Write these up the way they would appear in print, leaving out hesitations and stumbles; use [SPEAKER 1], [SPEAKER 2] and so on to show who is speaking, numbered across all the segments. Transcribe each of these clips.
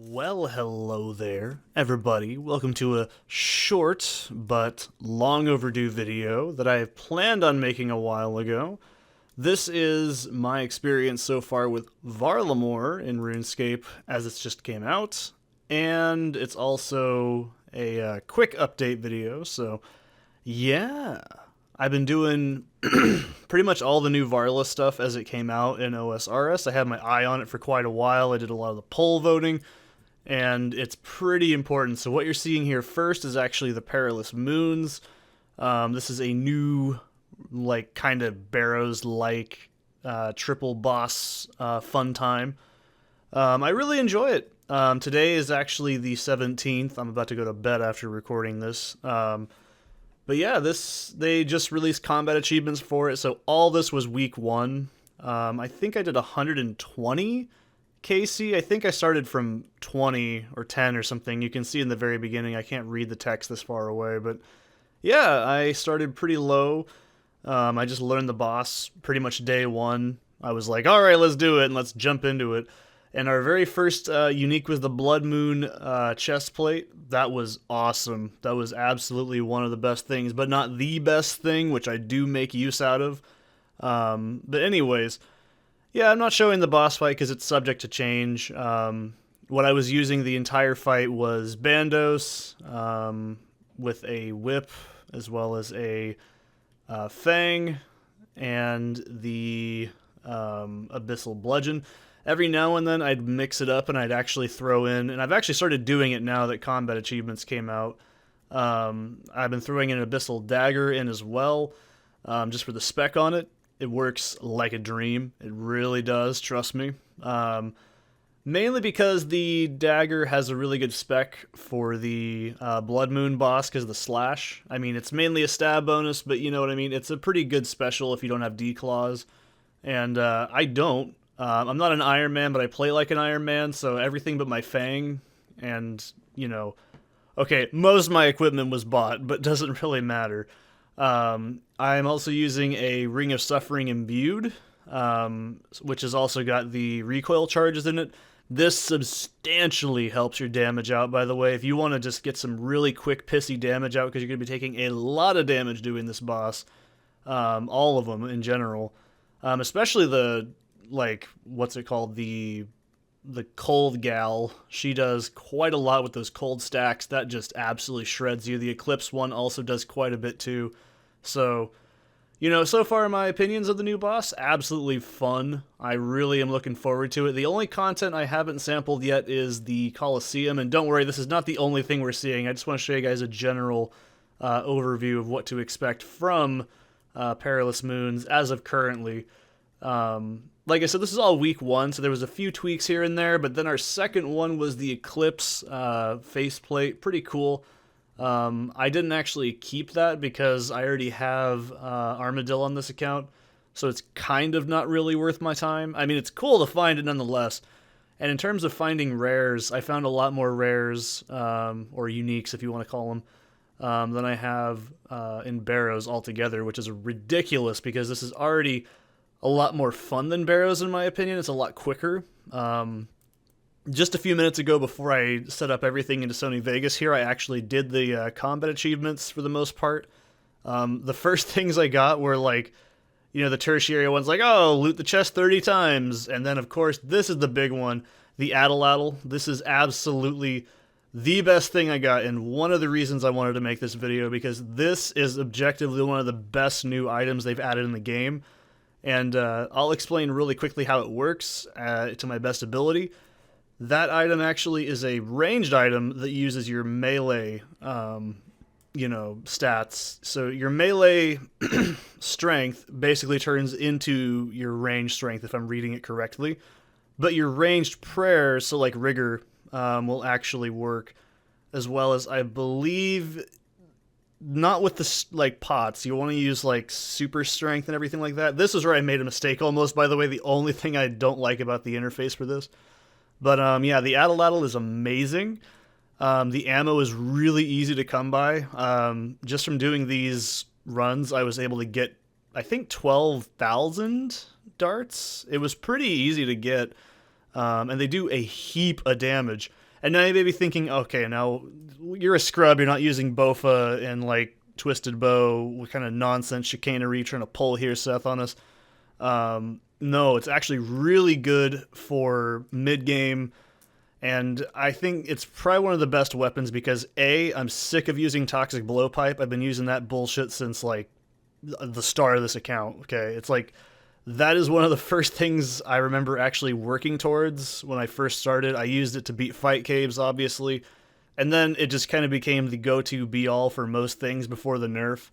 [SPEAKER 1] Well, hello there, everybody. Welcome to a short but long overdue video that I have planned on making a while ago. This is my experience so far with Varlamore in RuneScape as it's just came out, and it's also a quick update video, so yeah. I've been doing pretty much all the new Varla stuff as it came out in OSRS. I had my eye on it for quite a while. I did a lot of the poll voting, and it's pretty important. So what you're seeing here first is actually the Perilous Moons. This is a new, like, kind of Barrows-like triple boss fun time. I really enjoy it. Today is actually the 17th. I'm about to go to bed after recording this. But yeah, they just released combat achievements for it, so all this was week 1. I think I did 120 KC. I think I started from 20 or 10 or something. You can see in the very beginning, I can't read the text this far away, but yeah, I started pretty low. I just learned the boss pretty much day 1. I was like, alright, let's do it, and let's jump into it. And our very first unique was the Blood Moon chest plate. That was awesome. That was absolutely one of the best things, but not the best thing, which I do make use out of. But anyways, yeah, I'm not showing the boss fight because it's subject to change. What I was using the entire fight was Bandos with a whip, as well as a fang, and the abyssal bludgeon. Every now and then I'd mix it up and I'd actually throw in, and I've actually started doing it now that combat achievements came out. I've been throwing an abyssal dagger in as well, just for the spec on it. It works like a dream. It really does, trust me. Mainly because the dagger has a really good spec for the Blood Moon boss because of the slash. I mean, it's mainly a stab bonus, but you know what I mean? It's a pretty good special if you don't have D-claws. And I don't. I'm not an Iron Man, but I play like an Iron Man, so everything but my fang, and, you know, okay, most of my equipment was bought, but doesn't really matter. I'm also using a Ring of Suffering imbued, which has also got the recoil charges in it. This substantially helps your damage out, by the way. If you want to just get some really quick, pissy damage out, because you're going to be taking a lot of damage doing this boss, all of them in general, especially the, like, what's it called, the cold gal. She does quite a lot with those cold stacks. That just absolutely shreds you. The Eclipse one also does quite a bit too. So, you know, so far my opinions of the new boss, absolutely fun. I really am looking forward to it. The only content I haven't sampled yet is the Coliseum, and don't worry, this is not the only thing we're seeing. I just want to show you guys a general overview of what to expect from Perilous Moons as of currently. Like I said, this is all week 1, so there was a few tweaks here and there, but then our second one was the Eclipse faceplate. Pretty cool. I didn't actually keep that because I already have Armadillo on this account, so it's kind of not really worth my time. I mean, it's cool to find it nonetheless. And in terms of finding rares, I found a lot more rares, or uniques if you want to call them, than I have in Barrows altogether, which is ridiculous because this is already a lot more fun than Barrows, in my opinion. It's a lot quicker. Just a few minutes ago, before I set up everything into Sony Vegas here, I actually did the combat achievements for the most part. The first things I got were, like, you know, the tertiary ones, like, oh, loot the chest 30 times. And then, of course, this is the big one, the Addle. This is absolutely the best thing I got, and one of the reasons I wanted to make this video, because this is objectively one of the best new items they've added in the game. And I'll explain really quickly how it works to my best ability. That item actually is a ranged item that uses your melee, you know, stats. So your melee strength basically turns into your range strength, if I'm reading it correctly. But your ranged prayers, so like Rigor, will actually work, as well as, I believe, not with the, like, pots. You want to use, like, super strength and everything like that. This is where I made a mistake almost, by the way. The only thing I don't like about the interface for this. But, yeah, the Addle is amazing. The ammo is really easy to come by. Just from doing these runs, I was able to get, I think, 12,000 darts. It was pretty easy to get. And they do a heap of damage. And now you may be thinking, okay, now you're a scrub, you're not using Bofa and like Twisted Bow, what kind of nonsense chicanery trying to pull here, Seth, on us. No, it's actually really good for mid-game, and I think it's probably one of the best weapons because A, I'm sick of using Toxic Blowpipe. I've been using that bullshit since like the start of this account, okay? It's like, that is one of the first things I remember actually working towards when I first started. I used it to beat fight caves, obviously, and then it just kind of became the go-to be-all for most things before the nerf.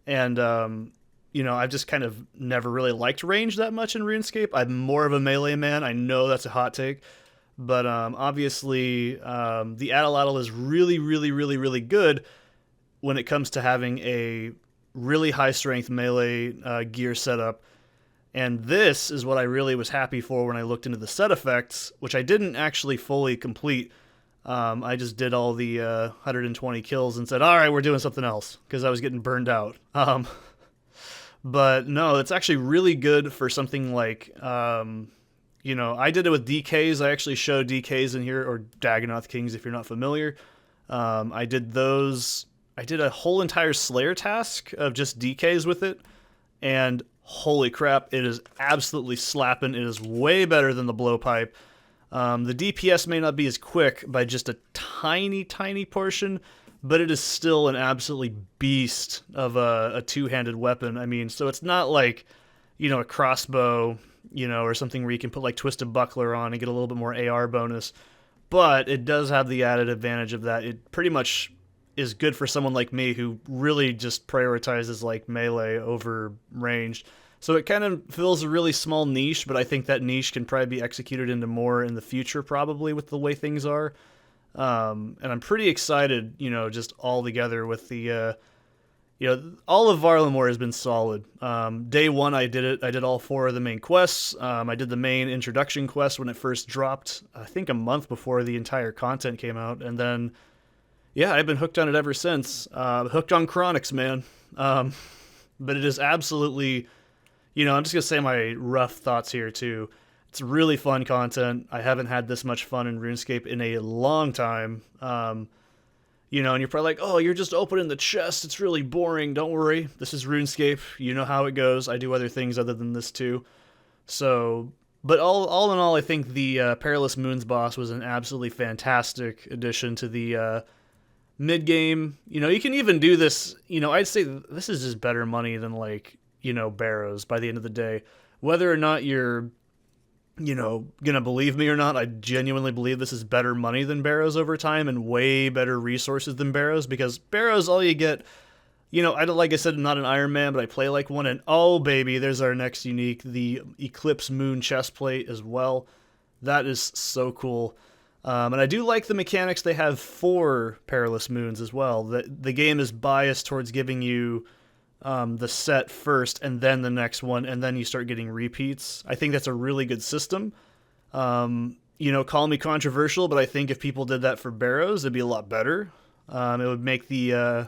[SPEAKER 1] And, I've just kind of never really liked range that much in RuneScape. I'm more of a melee man. I know that's a hot take. But obviously, the Atlatl is really, really, really, really good when it comes to having a really high-strength melee gear setup. And this is what I really was happy for when I looked into the set effects, which I didn't actually fully complete. I just did all the 120 kills and said, all right, we're doing something else, because I was getting burned out. But no, it's actually really good for something like, I did it with DKs. I actually showed DKs in here, or Dagonoth Kings if you're not familiar. I did those. I did a whole entire Slayer task of just DKs with it, and holy crap, it is absolutely slapping. It is way better than the blowpipe. The DPS may not be as quick by just a tiny, tiny portion, but it is still an absolutely beast of a two-handed weapon. I mean, so it's not like, a crossbow, or something where you can put like Twisted Buckler on and get a little bit more AR bonus, but it does have the added advantage of that. It pretty much is good for someone like me who really just prioritizes like melee over ranged. So it kind of fills a really small niche, but I think that niche can probably be executed into more in the future, probably, with the way things are. And I'm pretty excited, just all together with the, all of Varlamore has been solid. Day one, I did it. I did all 4 of the main quests. I did the main introduction quest when it first dropped, I think a month before the entire content came out. And then, yeah, I've been hooked on it ever since. Hooked on Chronics, man. But it is absolutely, I'm just going to say my rough thoughts here, too. It's really fun content. I haven't had this much fun in RuneScape in a long time. And you're probably like, oh, you're just opening the chest. It's really boring. Don't worry. This is RuneScape. You know how it goes. I do other things other than this, too. So, but all in all, I think the Perilous Moons boss was an absolutely fantastic addition to the mid-game. You can even do this. I'd say this is just better money than, like, Barrows by the end of the day. Whether or not you're gonna believe me or not, I genuinely believe this is better money than Barrows over time and way better resources than Barrows, because Barrows, all you get, like I said, I'm not an Iron Man, but I play like one, and oh baby, there's our next unique, the Eclipse Moon chestplate as well. That is so cool. And I do like the mechanics they have for Perilous Moons as well. The game is biased towards giving you the set first and then the next one, and then you start getting repeats. I think that's a really good system. Call me controversial, but I think if people did that for Barrows, it'd be a lot better. It would make the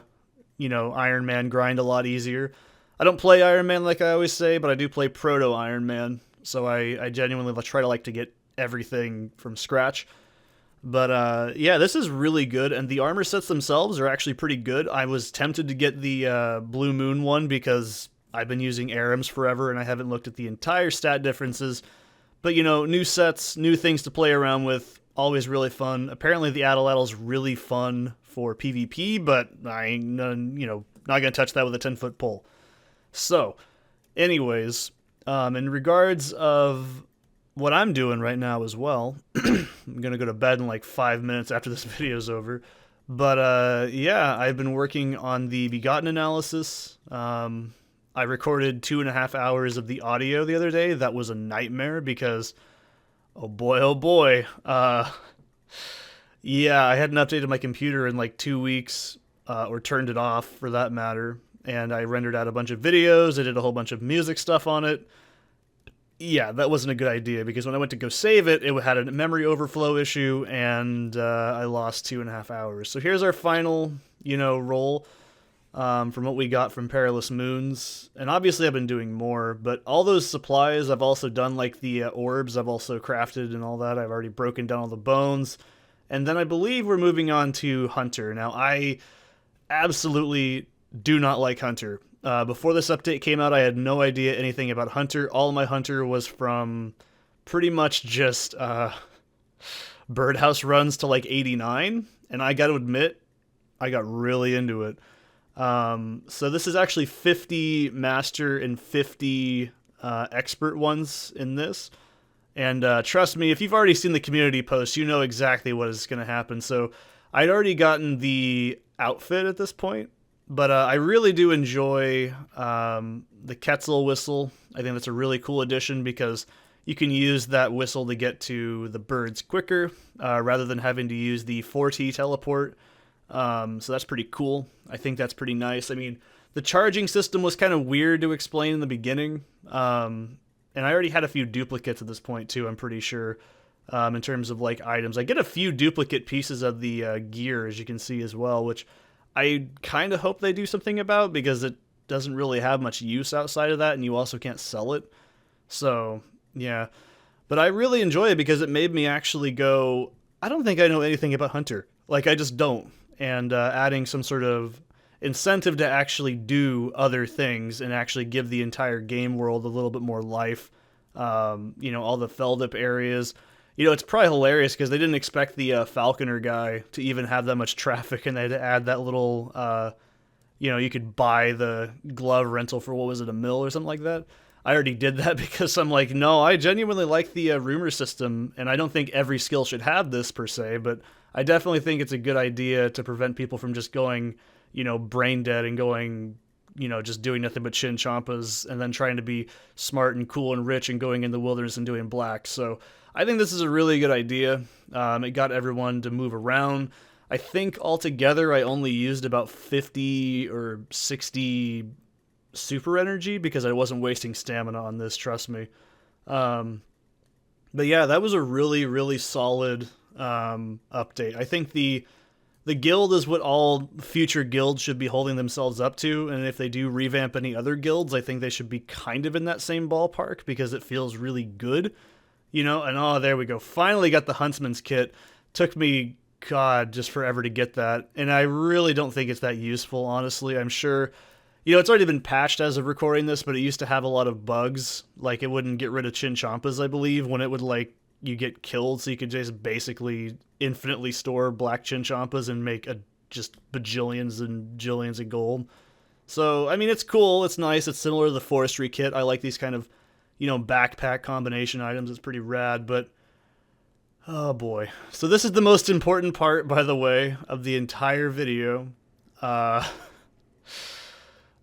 [SPEAKER 1] Iron Man grind a lot easier. I don't play Iron Man like I always say, but I do play Proto Iron Man, so I genuinely try to get everything from scratch. But yeah, this is really good, and the armor sets themselves are actually pretty good. I was tempted to get the Blue Moon one because I've been using Arams forever, and I haven't looked at the entire stat differences. But, new sets, new things to play around with, always really fun. Apparently the Atlatl is really fun for PvP, but I ain't not going to touch that with a 10-foot pole. So, anyways, in regards of what I'm doing right now as well, I'm going to go to bed in like 5 minutes after this video is over. But yeah, I've been working on the Begotten analysis. I recorded 2.5 hours of the audio the other day. That was a nightmare because, oh boy. Yeah, I hadn't updated my computer in like 2 weeks, or turned it off for that matter. And I rendered out a bunch of videos. I did a whole bunch of music stuff on it. Yeah, that wasn't a good idea because when I went to go save it, it had a memory overflow issue, and I lost 2.5 hours. So here's our final, roll from what we got from Perilous Moons. And obviously I've been doing more, but all those supplies I've also done, like the orbs I've also crafted and all that. I've already broken down all the bones, And then I believe we're moving on to Hunter. Now, I absolutely do not like Hunter. Before this update came out, I had no idea anything about Hunter. All my Hunter was from pretty much just birdhouse runs to like 89. And I got to admit, I got really into it. So this is actually 50 master and 50 expert ones in this. And trust me, if you've already seen the community post, you know exactly what is going to happen. So I'd already gotten the outfit at this point, but I really do enjoy the Quetzal whistle. I think that's a really cool addition because you can use that whistle to get to the birds quicker rather than having to use the 4T teleport. So that's pretty cool. I think that's pretty nice. I mean, the charging system was kind of weird to explain in the beginning. And I already had a few duplicates at this point too, I'm pretty sure, in terms of like items. I get a few duplicate pieces of the gear, as you can see as well, which I kind of hope they do something about because it doesn't really have much use outside of that, and you also can't sell it. So, yeah. But I really enjoy it because it made me actually go, I don't think I know anything about Hunter. Like, I just don't. And adding some sort of incentive to actually do other things and actually give the entire game world a little bit more life. You know, all the Feldip areas. You know, it's probably hilarious because they didn't expect the Falconer guy to even have that much traffic, and they had to add that little, you know, you could buy the glove rental for, what was it, $1 million or something like that? I already did that because I'm like, no, I genuinely like the rumor system, and I don't think every skill should have this per se, but I definitely think it's a good idea to prevent people from just going, you know, brain dead and going, you know, just doing nothing but chin champas and then trying to be smart and cool and rich and going in the wilderness and doing black. So I think this is a really good idea. It got everyone to move around. I think altogether I only used about 50 or 60 super energy because I wasn't wasting stamina on this, trust me. But yeah, that was a really, really solid update. I think the guild is what all future guilds should be holding themselves up to, and if they do revamp any other guilds, I think they should be kind of in that same ballpark because it feels really good, you know. And oh, there we go, finally got the Huntsman's kit. Took me, God, just forever to get that, and I really don't think it's that useful, honestly. I'm sure, you know, it's already been patched as of recording this, but it used to have a lot of bugs, like it wouldn't get rid of chin champas, I believe, when it would, like, you get killed, so you could just basically infinitely store black chin champas and make just bajillions and jillions of gold. So, I mean, it's cool, it's nice, it's similar to the forestry kit. I like these kind of, you know, backpack combination items. It's pretty rad, but oh boy. So this is the most important part, by the way, of the entire video.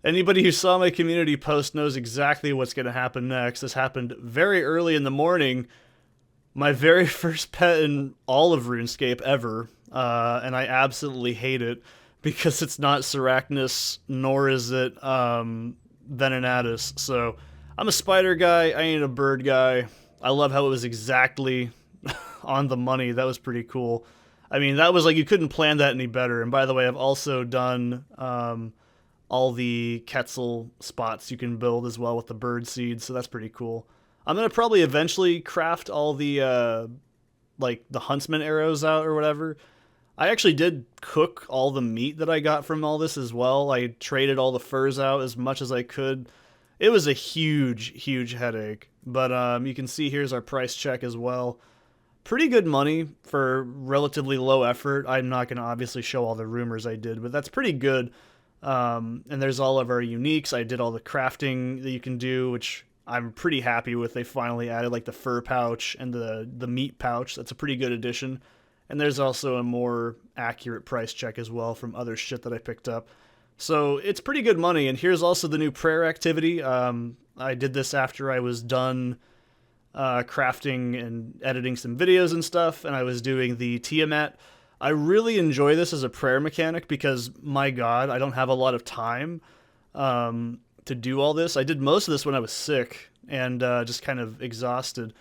[SPEAKER 1] Anybody who saw my community post knows exactly what's going to happen next. This happened very early in the morning. My very first pet in all of RuneScape ever, and I absolutely hate it because it's not Sarachnis, nor is it Venenatus. So I'm a spider guy, I ain't a bird guy. I love how it was exactly on the money. That was pretty cool. I mean, that was like, you couldn't plan that any better. And by the way, I've also done all the Quetzal spots you can build as well with the bird seeds, so that's pretty cool. I'm going to probably eventually craft all the, like, the huntsman arrows out or whatever. I actually did cook all the meat that I got from all this as well. I traded all the furs out as much as I could. It was a huge, huge headache. But you can see here's our price check as well. Pretty good money for relatively low effort. I'm not going to obviously show all the rumors I did, but that's pretty good. And there's all of our uniques. I did all the crafting that you can do, which I'm pretty happy with. They finally added like the fur pouch and the meat pouch. That's a pretty good addition. And there's also a more accurate price check as well from other shit that I picked up. So it's pretty good money. And here's also the new prayer activity. I did this after I was done crafting and editing some videos and stuff, and I was doing the Tiamat. I really enjoy this as a prayer mechanic because, my God, I don't have a lot of time to do all this. I did most of this when I was sick and just kind of exhausted.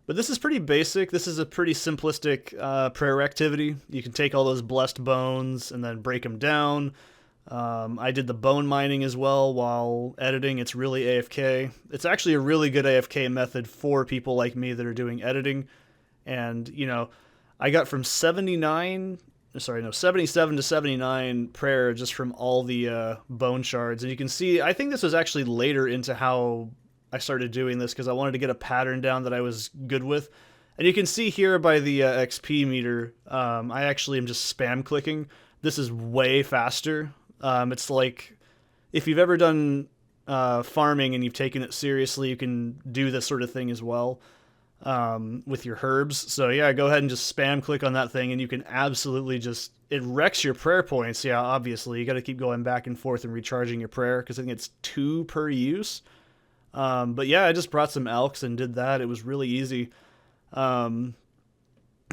[SPEAKER 1] But this is pretty basic. This is a pretty simplistic prayer activity. You can take all those blessed bones and then break them down. I did the bone mining as well while editing. It's really AFK. It's actually a really good AFK method for people like me that are doing editing. And, you know, I got from 77 to 79 prayer just from all the bone shards. And you can see, I think this was actually later into how I started doing this because I wanted to get a pattern down that I was good with. And you can see here by the XP meter, I actually am just spam clicking. This is way faster. It's like, if you've ever done farming and you've taken it seriously, you can do this sort of thing as well with your herbs. So yeah, go ahead and just spam click on that thing and you can absolutely just, it wrecks your prayer points. Yeah, obviously you got to keep going back and forth and recharging your prayer because I think it's 2 per use. But yeah, I just brought some elks and did that. It was really easy. But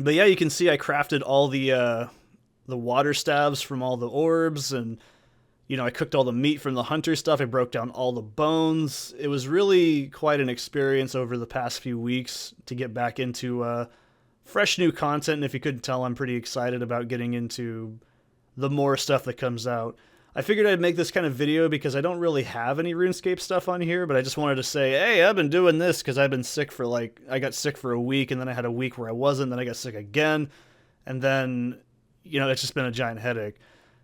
[SPEAKER 1] yeah, you can see I crafted all the water staves from all the orbs, and you know, I cooked all the meat from the hunter stuff. I broke down all the bones. It was really quite an experience over the past few weeks to get back into fresh new content. And if you couldn't tell, I'm pretty excited about getting into the more stuff that comes out. I figured I'd make this kind of video because I don't really have any RuneScape stuff on here, but I just wanted to say, hey, I've been doing this because I've been sick for I got sick for a week, and then I had a week where I wasn't, then I got sick again, and then, you know, it's just been a giant headache.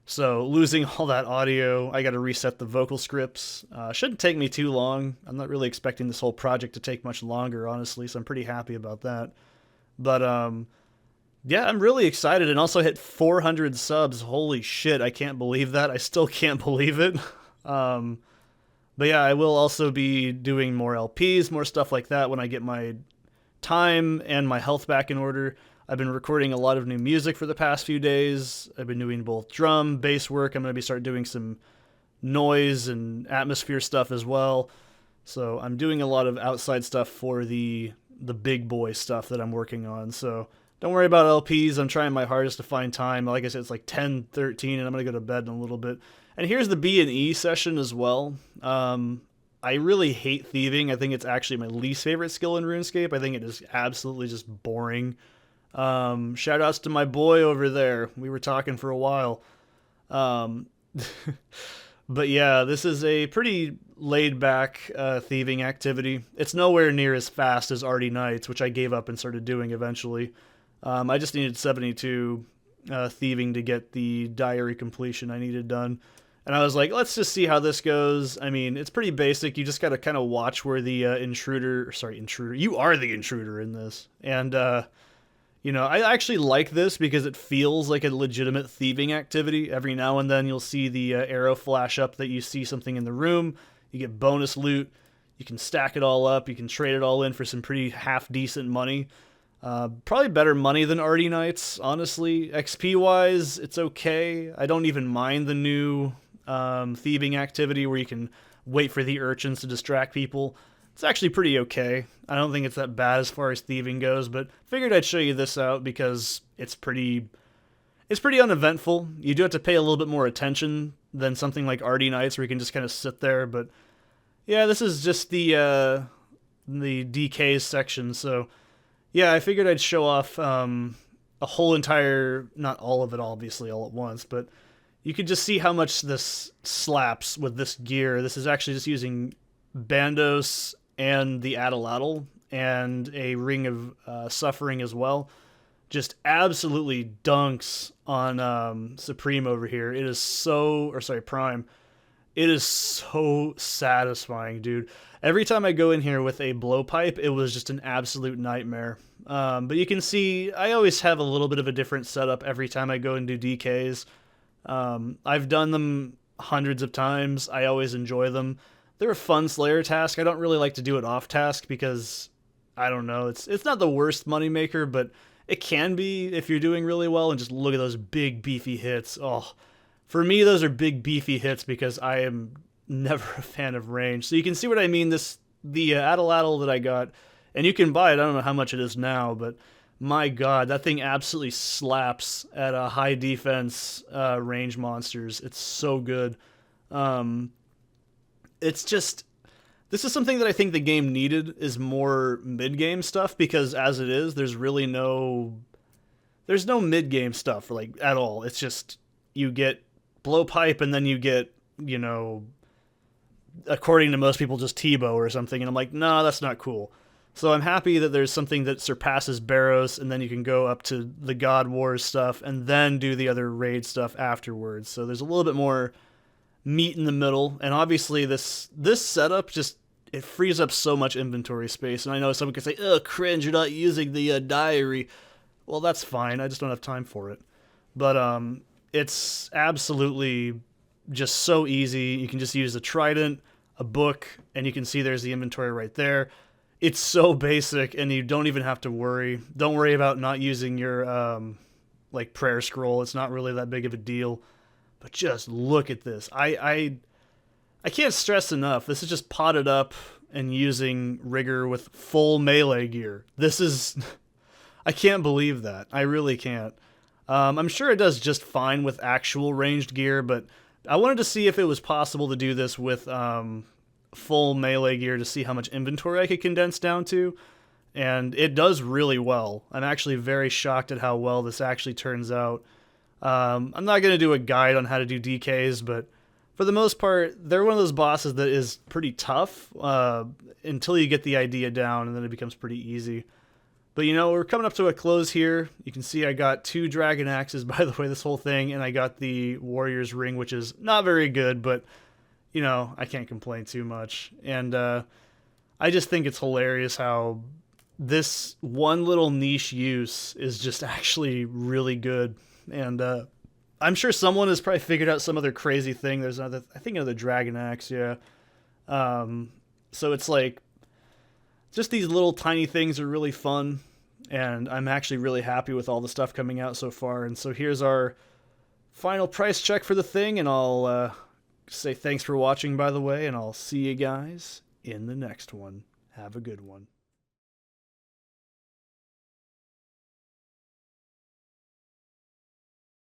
[SPEAKER 1] So losing all that audio, I got to reset the vocal scripts. Shouldn't take me too long. I'm not really expecting this whole project to take much longer, honestly, so I'm pretty happy about that. But, yeah, I'm really excited, and also hit 400 subs. Holy shit, I can't believe that. I still can't believe it. But yeah, I will also be doing more LPs, more stuff like that when I get my time and my health back in order. I've been recording a lot of new music for the past few days. I've been doing both drum, bass work. I'm going to start doing some noise and atmosphere stuff as well. So I'm doing a lot of outside stuff for the big boy stuff that I'm working on. So don't worry about LPs. I'm trying my hardest to find time. Like I said, it's like 10:13, and I'm going to go to bed in a little bit. And here's the B&E session as well. I really hate thieving. I think it's actually my least favorite skill in RuneScape. I think it is absolutely just boring. Shout outs to my boy over there. We were talking for a while. But yeah, this is a pretty laid back thieving activity. It's nowhere near as fast as Arty Nights, which I gave up and started doing eventually. I just needed 72 thieving to get the diary completion I needed done. And I was like, let's just see how this goes. I mean, it's pretty basic. You just got to kind of watch where the intruder, you are the intruder in this. And, you know, I actually like this because it feels like a legitimate thieving activity. Every now and then you'll see the arrow flash up that you see something in the room. You get bonus loot. You can stack it all up. You can trade it all in for some pretty half-decent money. Probably better money than Arty Nights, honestly. XP-wise, it's okay. I don't even mind the new thieving activity where you can wait for the urchins to distract people. It's actually pretty okay. I don't think it's that bad as far as thieving goes, but figured I'd show you this out because it's pretty uneventful. You do have to pay a little bit more attention than something like Arty Nights where you can just kind of sit there, but yeah, this is just the DKs section, so yeah, I figured I'd show off a whole entire, not all of it obviously all at once, but you could just see how much this slaps with this gear. This is actually just using Bandos and the Atlatl and a Ring of Suffering as well. Just absolutely dunks on Supreme over here. It is Prime. It is so satisfying, dude. Every time I go in here with a blowpipe, it was just an absolute nightmare. But you can see I always have a little bit of a different setup every time I go and do DKs. I've done them hundreds of times. I always enjoy them. They're a fun Slayer task. I don't really like to do it off task because, I don't know, it's not the worst moneymaker, but it can be if you're doing really well. And just look at those big, beefy hits. Oh, for me, those are big, beefy hits because I am never a fan of range. So you can see what I mean. The Atlatl that I got, and you can buy it. I don't know how much it is now, but my God, that thing absolutely slaps at a high defense range monsters. It's so good. It's just, this is something that I think the game needed, is more mid-game stuff, because as it is, there's no mid-game stuff like at all. It's just, you get blowpipe and then you get, you know, according to most people, just T-bow or something, and I'm like, nah, that's not cool. So I'm happy that there's something that surpasses Barrows, and then you can go up to the God Wars stuff and then do the other raid stuff afterwards. So there's a little bit more meat in the middle, and obviously this setup just, it frees up so much inventory space. And I know someone could say, "Oh, cringe, you're not using the diary." Well, that's fine. I just don't have time for it. But it's absolutely just so easy. You can just use a trident, a book, and you can see there's the inventory right there. It's so basic, and you don't even have to worry. Don't worry about not using your like prayer scroll. It's not really that big of a deal. But just look at this. I can't stress enough. This is just potted up and using rigor with full melee gear. This is... I can't believe that. I really can't. I'm sure it does just fine with actual ranged gear, but I wanted to see if it was possible to do this with full melee gear to see how much inventory I could condense down to, and it does really well. I'm actually very shocked at how well this actually turns out. I'm not going to do a guide on how to do DKs, but for the most part, they're one of those bosses that is pretty tough until you get the idea down, and then it becomes pretty easy. But, you know, we're coming up to a close here. You can see I got 2 dragon axes, by the way, this whole thing, and I got the warrior's ring, which is not very good, but, you know, I can't complain too much. And I just think it's hilarious how this one little niche use is just actually really good. And I'm sure someone has probably figured out some other crazy thing. There's another, I think another dragon axe, yeah. So it's like, just these little tiny things are really fun, and I'm actually really happy with all the stuff coming out so far. And so here's our final price check for the thing, and I'll say thanks for watching, by the way, and I'll see you guys in the next one. Have a good one.